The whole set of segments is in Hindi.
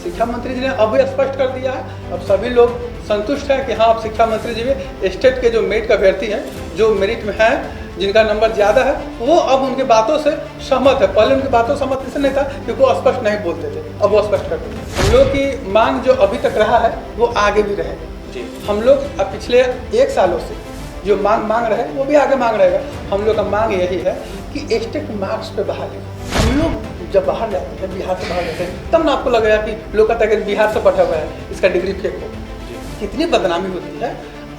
शिक्षा मंत्री जी ने अब भी स्पष्ट कर दिया है। अब सभी लोग संतुष्ट हैं कि हाँ, अब शिक्षा मंत्री जी भी स्टेट के जो मेरिट के अभ्यर्थी हैं, जो मेरिट में हैं, जिनका नंबर ज़्यादा है, वो अब उनकी बातों से सहमत है। पहले उनकी बातों से सहमत इसलिए नहीं था क्योंकि वो स्पष्ट नहीं बोलते थे, अब वो स्पष्ट कर दिए। हम लोग की मांग जो अभी तक रहा है वो आगे भी रहेगा जी। हम लोग अब पिछले 1 सालों से जो मांग रहे हैं वो भी आगे मांग रहेगा। हम लोग का मांग यही है कि स्टेट मार्क्स पे बहाली। हम लोग जब बाहर जाते हैं, बिहार से बाहर जाते हैं, तब ना आपको लगेगा कि लोग कहते हैं कि बिहार से पढ़ा हुआ है, इसका डिग्री फेक हो। कितनी बदनामी होती है,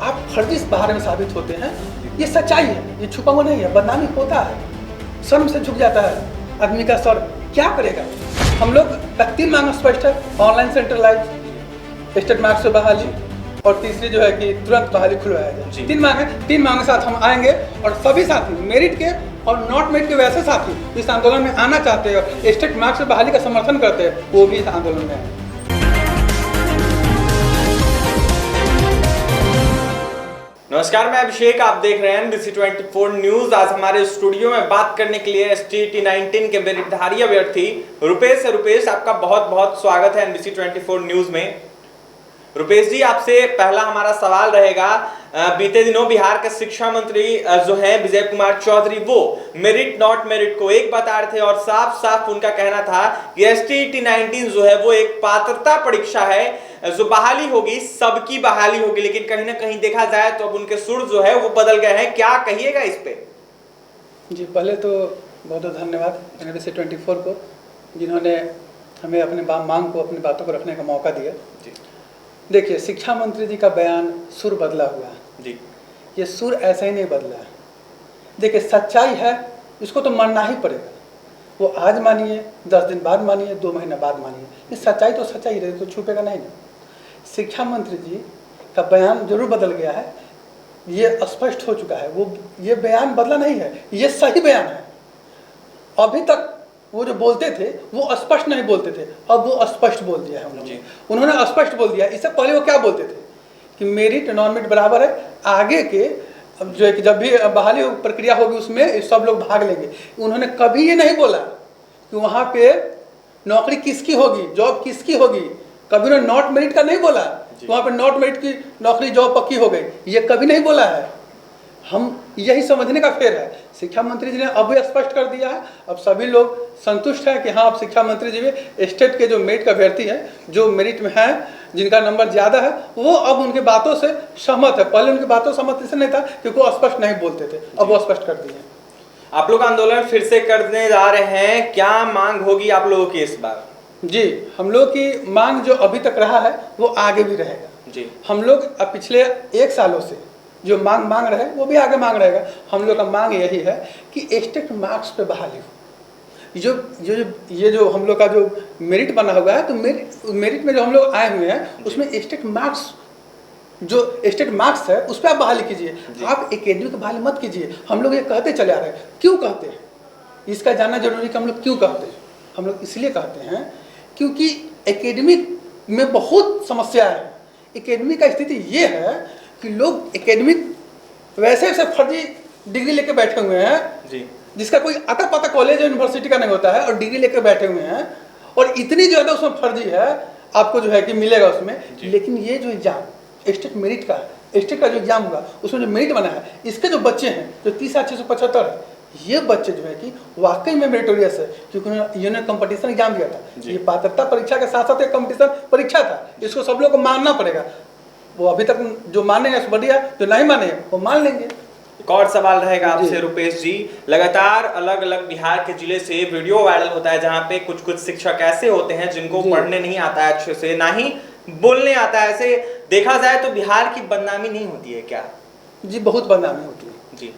आप फर्जी बाहर में साबित होते हैं। ये सच्चाई है, ये छुपा हुआ नहीं है। बदनामी होता है, शर्म से झुक जाता है आदमी का सर। क्या करेगा? हम लोग 3 मांग स्पष्ट है, ऑनलाइन सेंट्रलाइज, स्टेट मार्क्स से बहाली, और तीसरी जो है कि तुरंत बहाली खुलवाया जाए। 3 मांग है। 3 मांग के साथ हम आएंगे और सभी साथी मेरिट के और नॉट मेरिट के वैसे साथी इस आंदोलन में आना चाहते हैं, स्टेट मार्क्स से बहाली का समर्थन करते हैं, वो भी इस आंदोलन में आए। नमस्कार, मैं अभिषेक, आप देख रहे हैं NBC 24 न्यूज। आज हमारे स्टूडियो में बात करने के लिए STET 19 के मेरिटधारी अभ्यर्थी रुपेश, आपका बहुत बहुत स्वागत है NBC 24 न्यूज में। रुपेश जी, आपसे पहला हमारा सवाल रहेगा, बीते दिनों बिहार के शिक्षा मंत्री जो है विजय कुमार चौधरी, वो मेरिट नॉट मेरिट को एक बता रहे थे और साफ साफ उनका कहना था कि STET 19 जो है वो एक पात्रता परीक्षा है, जो बहाली होगी सबकी बहाली होगी। लेकिन कहीं ना कहीं देखा जाए तो अब उनके सुर जो है वो बदल गए हैं, क्या कहिएगा इस पे? जी, पहले तो बहुत बहुत धन्यवाद NBC 24 को, जिन्होंने हमें अपने मांग को, अपनी बातों को रखने का मौका दिया जी। देखिए, शिक्षा मंत्री जी का बयान सुर बदला हुआ है जी। ये सुर ऐसे ही नहीं बदला है। देखिए, सच्चाई है, इसको तो मानना ही पड़ेगा। वो आज मानिए, 10 दिन बाद मानिए, 2 महीने बाद मानिए, ये सच्चाई तो सच्चाई रहे, तो छुपेगा नहीं ना। शिक्षा मंत्री जी का बयान जरूर बदल गया है, ये स्पष्ट हो चुका है। वो ये बयान बदला नहीं है, ये सही बयान है। अभी तक वो जो बोलते थे वो स्पष्ट नहीं बोलते थे, अब वो स्पष्ट बोल दिया है उन्होंने स्पष्ट बोल दिया। इससे पहले वो क्या बोलते थे कि मेरिट नॉन मेरिट बराबर है, आगे के जो है कि जब भी बहाली प्रक्रिया होगी उसमें सब लोग भाग लेंगे। उन्होंने कभी ये नहीं बोला कि वहाँ पे नौकरी किसकी होगी, जॉब किसकी होगी। कभी उन्होंने नॉट मेरिट का नहीं बोला, वहाँ पे नॉट मेरिट की नौकरी जॉब पक्की हो गई, ये कभी नहीं बोला है। हम यही समझने का फेर है। शिक्षा मंत्री जी ने अब भी स्पष्ट कर दिया है। अब सभी लोग संतुष्ट हैं कि हाँ, अब शिक्षा मंत्री जी भी स्टेट के जो मेरिट के अभ्यर्थी हैं, जो मेरिट में हैं, जिनका नंबर ज़्यादा है, वो अब उनकी बातों से सहमत है। पहले उनकी बातों से सहमत इसलिए नहीं था क्योंकि वो स्पष्ट नहीं बोलते थे, अब वो स्पष्ट कर दिए। आप लोग आंदोलन फिर से करने जा रहे हैं, क्या मांग होगी आप लोगों की इस बार? जी, हम लोग की मांग जो अभी तक रहा है वो आगे भी रहेगा जी। हम लोग अब पिछले 1 सालों से जो मांग रहे हैं वो भी आगे मांग रहेगा। हम लोग का मांग यही है कि स्टेट मार्क्स पे बहाली हो। ये जो हम लोग का जो मेरिट बना हुआ है, तो मेरिट में जो हम लोग आए हुए हैं उसमें स्टेट मार्क्स, जो स्टेट मार्क्स है उस पर आप बहाली कीजिए। आप एकेडमी की बहाली मत कीजिए। हम लोग ये कहते चले आ रहे हैं, क्यों कहते हैं इसका जानना जरूरी है कि हम लोग क्यों कहते हैं। हम लोग इसलिए कहते हैं क्योंकि एकेडमी में बहुत समस्या है। एकेडमी का स्थिति ये है कि लोग एकेडमिक वैसे फर्जी डिग्री लेके बैठे हुए हैं जी, जिसका कोई अता पता कॉलेज यूनिवर्सिटी का नहीं होता है, और डिग्री लेके बैठे हुए हैं, और इतनी ज़्यादा उसमें फर्जी है आपको जो है कि मिलेगा उसमें। लेकिन ये जो एग्जाम स्टेट मेरिट का, स्टेट का जो एग्जाम होगा उसमें जो मेरिट बना है, इसके जो बच्चे हैं जो 30,675 है, ये बच्चे जो है कि वाकई में मेरिटोरियस है, क्योंकि उन्होंने कंपटीशन एग्जाम दिया था। ये पात्रता परीक्षा के साथ साथ एक कंपटीशन परीक्षा था, इसको सब लोग को मानना पड़ेगा। वो अभी तक जो माने हैं बढ़िया, जो नहीं माने वो मान लेंगे। एक और सवाल रहेगा आपसे रुपेश जी, लगातार अलग अलग बिहार के जिले से वीडियो वायरल होता है जहाँ पे कुछ शिक्षक ऐसे होते हैं जिनको पढ़ने नहीं आता है अच्छे से, ना ही बोलने आता है। ऐसे देखा जाए तो बिहार की बदनामी नहीं होती है क्या? जी, बहुत बदनामी होती है जी।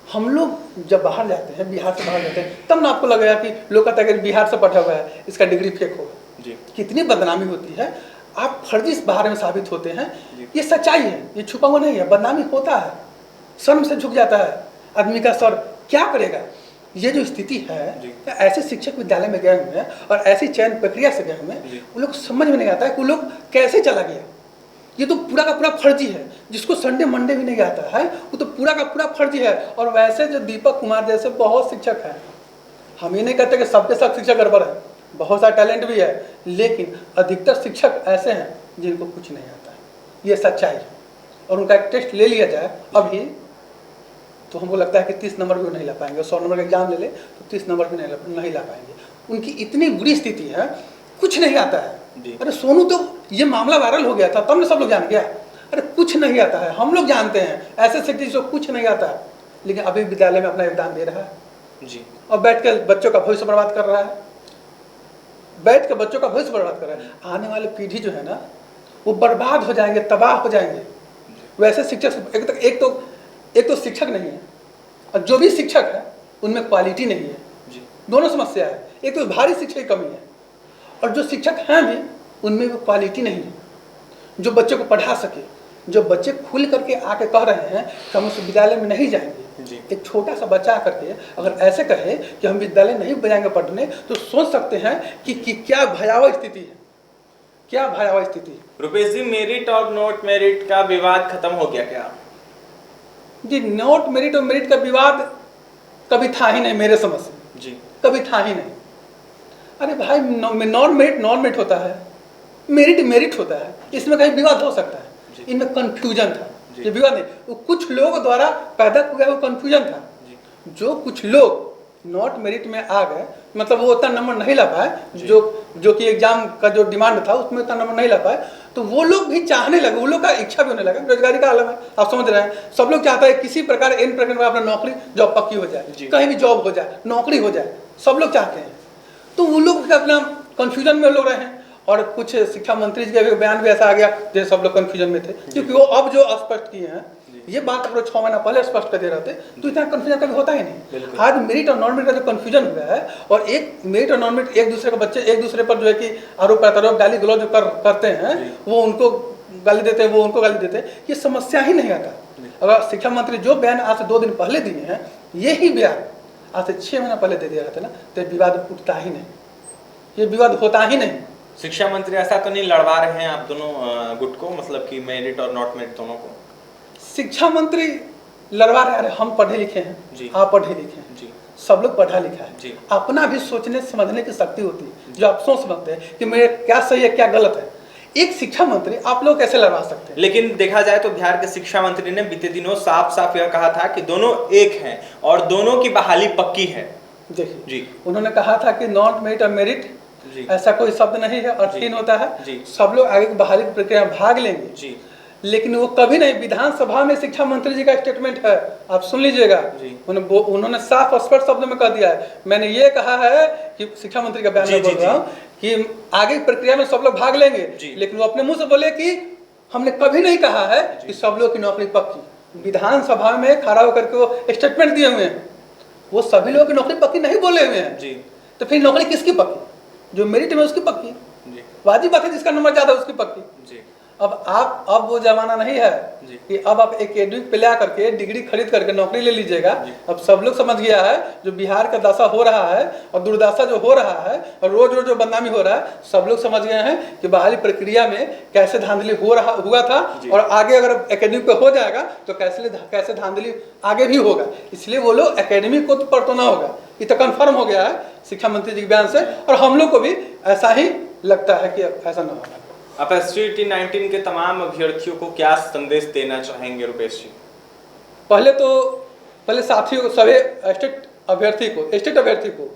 हम लोग जब बाहर जाते हैं, बिहार से बाहर जाते हैं, तब ना आपको लगेगा कि लोग कहते हैं कि बिहार से पढ़ा हुआ है, इसका डिग्री फेक होगा जी। कितनी बदनामी होती है, आप फर्जी बाहर में साबित होते हैं। ये सच्चाई है, ये छुपा हुआ नहीं है। बदनामी होता है, शर्म से झुक जाता है आदमी का सर। क्या करेगा? ये जो स्थिति है, ऐसे शिक्षक विद्यालय में गए हुए हैं और ऐसी चयन प्रक्रिया से गए हुए हैं, वो लोग समझ में नहीं आता है कि वो लोग कैसे चला गया। ये तो पूरा का पूरा फर्जी है। जिसको संडे मंडे भी नहीं आता है वो तो पूरा का पूरा फर्जी है। और वैसे जो दीपक कुमार जैसे बहुत शिक्षक हैं, हम ये नहीं कहते कि सबके सब शिक्षक गड़बड़ है, बहुत सारा टैलेंट भी है, लेकिन अधिकतर शिक्षक ऐसे हैं जिनको कुछ नहीं आता है, ये सच्चाई है। और उनका एक टेस्ट ले लिया जाए अभी तो हमको लगता है कि 30 नंबर भी नहीं ला पाएंगे। 100 नंबर का एग्जाम ले ले तो 30 नंबर भी नहीं ला पाएंगे। उनकी इतनी बुरी स्थिति है, कुछ नहीं आता है। अरे सोनू तो ये मामला वायरल हो गया था, तब ने सब लोग जान गया। अरे कुछ नहीं आता है, हम लोग जानते हैं ऐसे सिटी जो कुछ नहीं आता है, लेकिन अभी विद्यालय में अपना योगदान दे रहा है जी, और बैठ कर बच्चों का भविष्य बर्बाद कर रहा है, बैठ कर बच्चों का भविष्य बर्बाद कर रहा है। आने वाली पीढ़ी जो है ना, वो बर्बाद हो जाएंगे, तबाह हो जाएंगे। वैसे शिक्षक एक तो शिक्षक नहीं है, और जो भी शिक्षक है उनमें क्वालिटी नहीं है जी। दोनों समस्या है। एक तो भारी शिक्षा की कमी है, और जो शिक्षक हैं भी उनमें भी क्वालिटी नहीं है जो बच्चों को पढ़ा सके। जो बच्चे खुल करके आके कह रहे हैं कि हम उस विद्यालय में नहीं जाएंगे जी। एक छोटा सा बच्चा करके अगर ऐसे कहे कि हम विद्यालय नहीं जाएंगे पढ़ने, तो सोच सकते हैं कि क्या भयावह स्थिति है, क्या भयावह स्थिति। रुपेश जी, मेरिट और नॉट मेरिट का विवाद खत्म हो गया क्या? जी, नॉट मेरिट और मेरिट का विवाद कभी था ही नहीं मेरे समझ से जी, कभी था ही नहीं। अरे भाई, नॉन मेरिट होता है, मेरिट मेरिट होता है, इसमें कहीं विवाद हो सकता है। इनमें कंफ्यूजन था, ये विवाद नहीं, वो कुछ लोगों द्वारा पैदा हुआ वो कंफ्यूजन था। जो कुछ लोग नॉट मेरिट में आ गए, मतलब वो उतना नंबर नहीं ला पाए, जो कि एग्जाम का जो डिमांड था उसमें उतना नंबर नहीं ला पाए, तो वो लोग भी चाहने लगे, वो लोग का इच्छा भी होने लगा। बेरोजगारी का आलम है, आप समझ रहे हैं। सब लोग चाहता है किसी प्रकार इन प्रकार में अपना नौकरी जॉब पक्की हो जाए, कहीं भी जॉब हो जाए, नौकरी हो जाए, सब लोग चाहते हैं। तो वो लोग अपना कन्फ्यूजन में लोग रहे हैं। और कुछ शिक्षा मंत्री जी का भी बयान भी ऐसा आ गया जैसे सब लोग कन्फ्यूजन में थे, क्योंकि वो अब जो स्पष्ट किए हैं ये बात अगर 6 महीना पहले स्पष्ट कर दे रहे थे तो इतना कन्फ्यूजन कभी होता ही नहीं। आज मेरिट और नॉन मेरिट का जो कन्फ्यूजन हुआ है, और एक मेरिट और नॉन मेरिट एक दूसरे के बच्चे एक दूसरे पर जो है कि आरोप प्रत्यारोप गाली गलौज जो करते हैं, वो उनको गाली देते हैं, वो उनको गाली देते हैं, ये समस्या ही नहीं आता। अगर शिक्षा मंत्री जो बयान आज से 2 दिन पहले दिए हैं, यही बयान आज से 6 महीना पहले दे दिया रहता ना, तो विवाद उठता ही नहीं, ये विवाद होता ही नहीं। शिक्षा मंत्री ऐसा तो नहीं लड़वा रहे हैं आप दोनों गुट को, मतलब कि मेरिट और नॉट मेरिट दोनों को? शिक्षा मंत्री लड़वा रहे हैं। हम पढ़े लिखे हैं जी, आप पढ़े लिखे हैं जी, सब लोग पढ़ा लिखा है जी। अपना भी सोचने समझने की शक्ति होती है, जो आप सोच समझते हैं कि मेरे क्या सही है क्या गलत है। एक शिक्षा मंत्री आप लोग कैसे लड़वा सकते हैं? लेकिन देखा जाए तो बिहार के शिक्षा मंत्री ने बीते दिनों साफ साफ यह कहा था कि दोनों एक हैं और दोनों की बहाली पक्की है। देखिए जी, उन्होंने कहा था कि नॉट मेरिट और मेरिट ऐसा कोई शब्द नहीं है, और 3 होता है। सब लोग आगे की बहाली की प्रक्रिया में भाग लेंगे जी। लेकिन वो कभी नहीं, विधानसभा में शिक्षा मंत्री जी का स्टेटमेंट है, आप सुन लीजिएगा। उन्होंने साफ स्पष्ट शब्द में कह दिया है, मैंने ये कहा है कि शिक्षा मंत्री का बयान में बोल रहा हूँ कि आगे की प्रक्रिया में सब लोग भाग लेंगे, लेकिन वो अपने मुंह से बोले कि हमने कभी नहीं कहा है कि सब लोग की नौकरी पक्की। विधानसभा में खड़ा होकर के वो स्टेटमेंट दिए हुए हैं, वो सभी लोगों की नौकरी पक्की नहीं बोले हुए हैं। तो फिर नौकरी किसकी पक्की? जो मेरिट में उसकी पक्की, वाजिब बात है, जिसका नंबर ज्यादा उसकी पक्की। अब वो जमाना नहीं है कि अब आप एकेडमिक पे ला करके डिग्री खरीद करके नौकरी ले लीजिएगा। अब सब लोग समझ गया है जो बिहार का दशा हो रहा है और दुर्दशा जो हो रहा है और रोज रोज जो बदनामी हो रहा है, सब लोग समझ गए हैं कि बहाली प्रक्रिया में कैसे धांधली हुआ था, और आगे अगर एकेडमिक पे हो जाएगा तो कैसे धांधली आगे भी होगा। इसलिए वो लोग एकेडमिक को तो परतोना होगा, ये तो कन्फर्म हो गया है शिक्षा मंत्री जी के बयान से, और हम लोग को भी ऐसा ही लगता है कि ऐसा न होगा। आप STT 19 के तमाम अभ्यर्थियों को क्या संदेश देना चाहेंगे रुपेश जी? पहले साथियों को, सभी स्टेट अभ्यर्थी को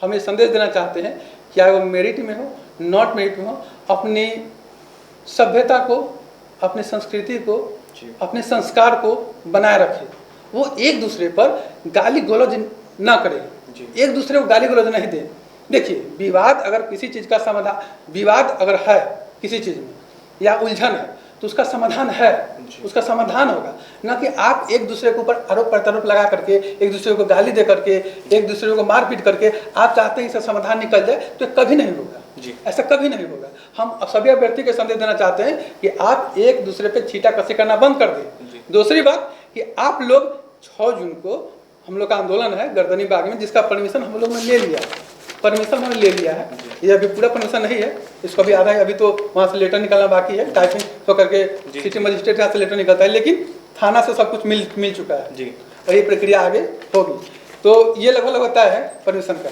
हम ये संदेश देना चाहते हैं कि चाहे वो मेरिट में हो नॉट मेरिट में हो, अपनी सभ्यता को, अपनी संस्कृति को, अपने संस्कार को बनाए रखे। वो एक दूसरे पर गाली गलौज ना करे, एक दूसरे को गाली गलौज नहीं दे। देखिए, विवाद अगर किसी चीज़ का समाधान, विवाद अगर है किसी चीज़ में या उलझन है तो उसका समाधान है, उसका समाधान होगा, ना कि आप एक दूसरे के ऊपर आरोप प्रत्यारोप लगा करके, एक दूसरे को गाली दे करके, एक दूसरे को मारपीट करके आप चाहते हैं इसका समाधान निकल जाए, तो कभी नहीं होगा, ऐसा कभी नहीं होगा। हम सभी अभ्यर्थी को संदेश देना चाहते हैं कि आप एक दूसरे पे छीटा कसी करना बंद कर दें। दूसरी बात कि आप लोग 6 जून को हम लोग का आंदोलन है गर्दनी बाग में, जिसका परमिशन हम लोग ने ले लिया है, परमिशन हमने ले लिया है। ये अभी पूरा परमिशन नहीं है, इसको भी आधा है, अभी तो वहाँ से लेटर निकलना बाकी है, टाइपिंग तो करके सिटी मजिस्ट्रेट यहाँ से लेटर निकलता है, लेकिन थाना से सब कुछ मिल चुका है जी, और ये प्रक्रिया आगे होगी। तो ये लगभग होता है परमिशन का।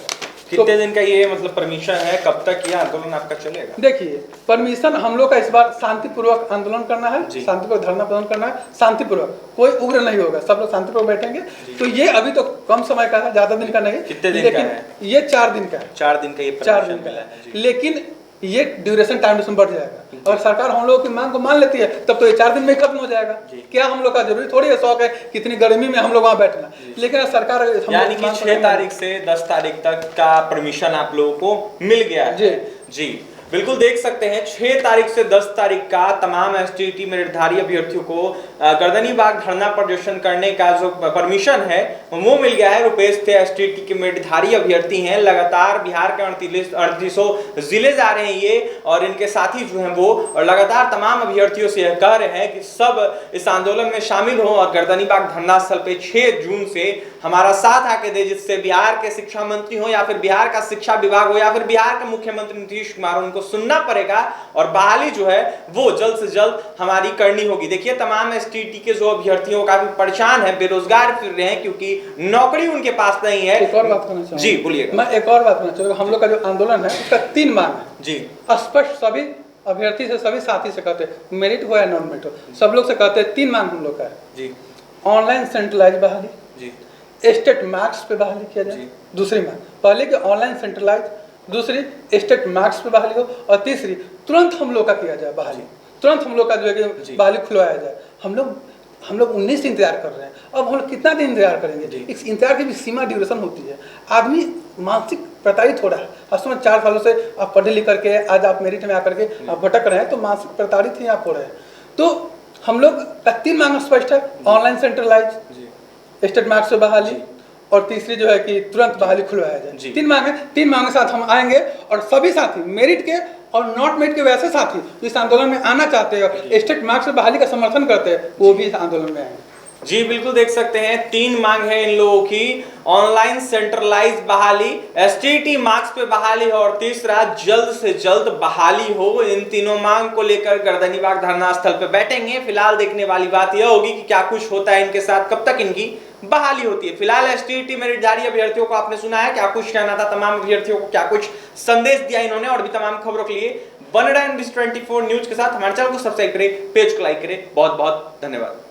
कितने दिन का ये मतलब परमिशन है, कब तक ये आंदोलन आपका चलेगा? देखिए, परमिशन हम लोग का इस बार शांतिपूर्वक आंदोलन करना है, शांतिपूर्वक धरना प्रदर्शन करना है, शांतिपूर्वक, कोई उग्र नहीं होगा, सब लोग शांतिपूर्वक बैठेंगे। तो ये अभी तो कम समय का है, ज्यादा दिन का नहीं। कितने दिन का है? ये 4 दिन का है। 4 दिन का ये 4 दिन का है, लेकिन ये ड्यूरेशन टाइम बढ़ जाएगा। और सरकार हम लोगों की मांग को मान लेती है तब तो ये 4 दिन में खत्म हो जाएगा। क्या हम लोग का जरूरी थोड़ी है, शौक है कितनी गर्मी में हम लोग वहाँ बैठना, लेकिन सरकार यानी कि 6 तारीख से 10 तारीख तक का परमिशन आप लोगों को मिल गया है। जी बिल्कुल देख सकते हैं 6 तारीख से 10 तारीख का तमाम एसटीईटी मेरिटधारी अभ्यर्थियों को गर्दनीबाग धरना प्रदर्शन करने का जो परमिशन है वो मिल गया है। रुपेश थे एसटीईटी के मेरिटधारी अभ्यर्थी हैं, लगातार बिहार के 38 जिले जा रहे हैं ये, और इनके साथी जो हैं वो लगातार तमाम अभ्यर्थियों से यह कह रहे हैं कि सब इस आंदोलन में शामिल हो और गर्दनीबाग धरना स्थल पे 6 जून से हमारा साथ आके दे, जिससे बिहार के शिक्षा मंत्री हो या फिर बिहार का शिक्षा विभाग हो या फिर बिहार के मुख्यमंत्री नीतीश कुमार, उनको सुनना पड़ेगा और बहाली जो है वो जल्द से जल्द हमारी करनी होगी। देखिए तमाम एसटीईटी के जो अभ्यर्थियों का भी परेशान है, बेरोजगार फिर रहे हैं क्योंकि नौकरी उनके पास नहीं है। एक और बात करना चाहूँगा जी बोलिएगा। मैं एक और बात करना चाहूँगा, हम लोग का जो आंदोलन है उसका 3 मांग है जी, स्पष्ट सभी अभ्यर्थी से, सभी साथी से कहते हैं, मेरिट हो या नॉन मेरिट हो, सब लोग से कहते हैं 3 मांग हम लोग का है जी। ऑनलाइन सेंट्रलाइज बहाली जी, स्टेट मार्क्स पे बहाली किया जाए, दूसरी मांग, पहले कि ऑनलाइन सेंट्रलाइज, दूसरी स्टेट मार्क्स पे बहाली हो, और तीसरी तुरंत हम लोग का किया जाए बहाली, तुरंत हम लोग का जो है कि बहाली खुलवाया जाए। हम लोग 19 से इंतजार कर रहे हैं, अब हम लोग कितना दिन इंतजार करेंगे? इस इंतजार की भी सीमा ड्यूरेशन होती है। आदमी मानसिक प्रताड़ित हो रहा है। असमन 4 सालों से आप पढ़े लिख करके आज आप मेरिट में आकर के आप भटक रहे हैं, तो मानसिक प्रताड़ित ही आप हो रहे हैं। तो हम लोग का 3 मांग स्पष्ट है, ऑनलाइन सेंट्रलाइज, स्टेट मार्क्स से बहाली, और तीसरी जो है कि तुरंत बहाली खुलवाया जाए। 3 मांग है, 3 मांग के साथ हम आएंगे और सभी साथी मेरिट के और नॉट मेरिट के वैसे साथी इस आंदोलन में आना चाहते हैं और स्टेट मार्क्स से बहाली का समर्थन करते हैं, वो भी इस आंदोलन में आएंगे। जी बिल्कुल देख सकते हैं 3 मांग है इन लोगों की, ऑनलाइन सेंट्रलाइज बहाली, एसटीईटी मार्क्स पे बहाली हो और तीसरा जल्द से जल्द बहाली हो। इन तीनों मांग को लेकर गर्दनीबाग धरना स्थल पे बैठेंगे। फिलहाल देखने वाली बात यह होगी कि क्या कुछ होता है इनके साथ, कब तक इनकी बहाली होती है। फिलहाल एसटीईटी मेरिटधारी अभ्यर्थियों को आपने सुना है क्या कुछ कहना था, तमाम अभ्यर्थियों को क्या कुछ संदेश दिया इन्होंने, और भी तमाम खबरों के लिए बने रहें NBC 24 न्यूज के साथ। हमारे चैनल को सब्सक्राइब करें, पेज को लाइक करें। बहुत बहुत धन्यवाद।